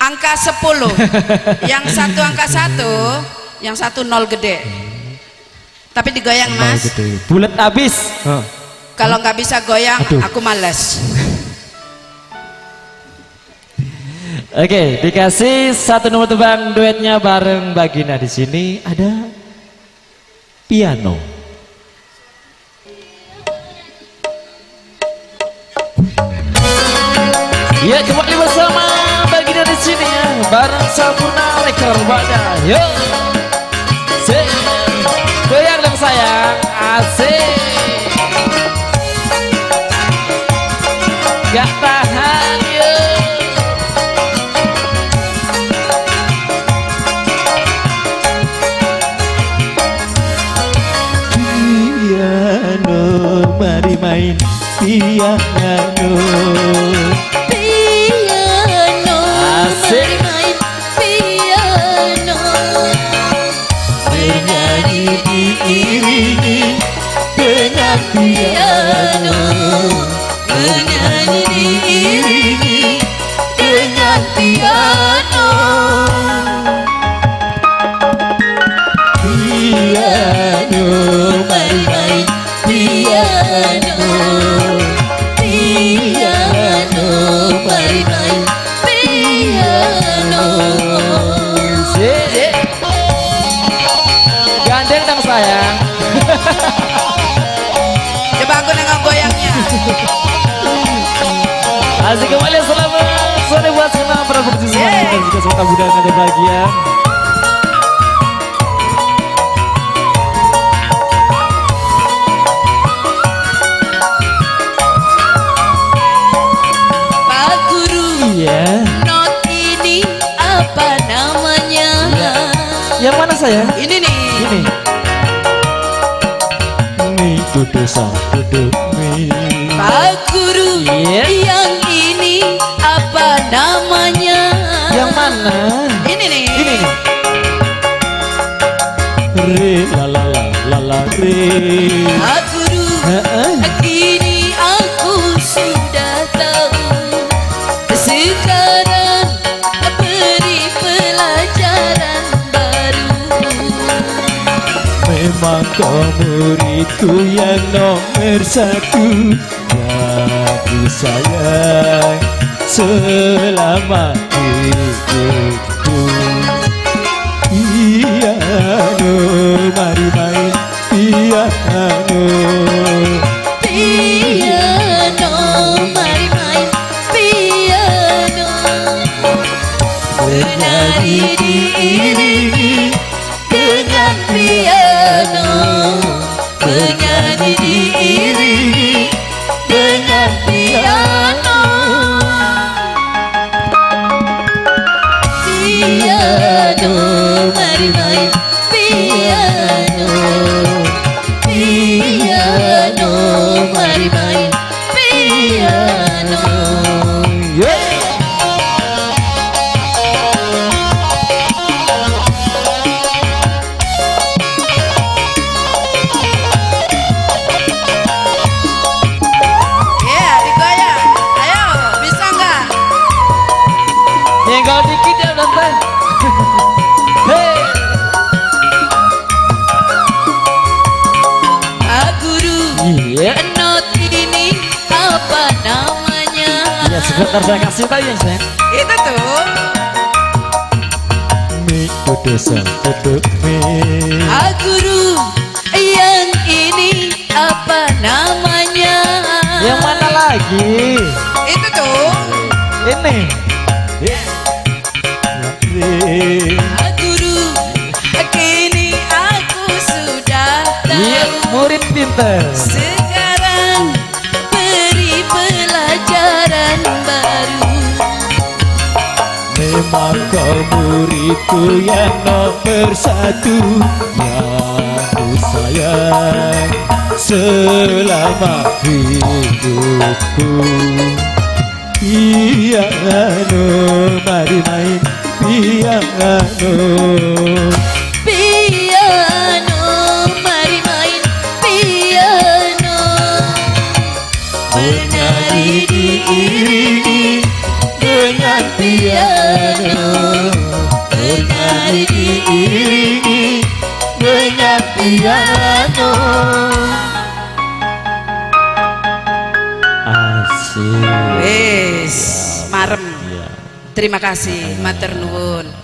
angka 10. Yang satu angka 1, yang satu 0 gede. Tapi digoyang Mas. Bulat habis. Kalau nggak bisa goyang, aduh, aku males. Oke, dikasih satu nomor tebang duetnya bareng Bagina. Di sini ada piano. Ya, kembali bersama Bagina di sini ya, bareng Sampurna Record Wadah. Yo, goyang dong sayang, asik. Gak tahan yo. Piano, mari main piano. Piano, mari main piano. Bernyanyi diiringi dengan piano. Bernyanyi diiringi dengan piano. Piano, mari main piano. Piano, mari main piano. Gandeng dong sayang. Coba aku nengok goyangnya. Asik, kembali selamat sore buat semua produksi semua kita juga semoga mudah ada bahagia. Pak Guru, Iya. not ini apa namanya? Yang mana saya? Ini nih. Ini. Mi duduk sa duduk mi. Pak Guru, Iya. yang ini apa namanya? Yang mana? Ini nih. Ini nih. Re la la la la la re. Pak Guru, Heeh. kini aku sudah tahu. Sekarang beri pelajaran baru. Memang kau muridku yang nomor satu, yang ku sayang selama hidupku. Piano, mari main piano. Piano, mari main piano. Bernyanyi diiringi dengan piano. Bernyanyi diiringi dengan piano. Piano, mari main piano. Piano, mari main piano. Iya, digoyang. Ayo, bisa nggak? Nyenggol dikit ya nonton. Hey. Pak Guru, Iya. not ini apa namanya? Iya, sebentar saya kasih tahu ya sayang. Itu tuh. Mi duduk sa duduk mi. Pak Guru, yang ini apa namanya? Yang mana lagi? Itu tuh. Ini. Pak Guru, kini aku sudah Iya, tahu. murid pinter. Sekarang beri pelajaran baru. Memang kau muridku yang nomor satu, yang ku sayang selama hidupku. Piano, mari main piano. Piano, mari main piano. Bernyanyi diiringi dengan piano. mari diiringi dengan piano. Asik. Wes, marem. Ya. Terima kasih, matur nuwun.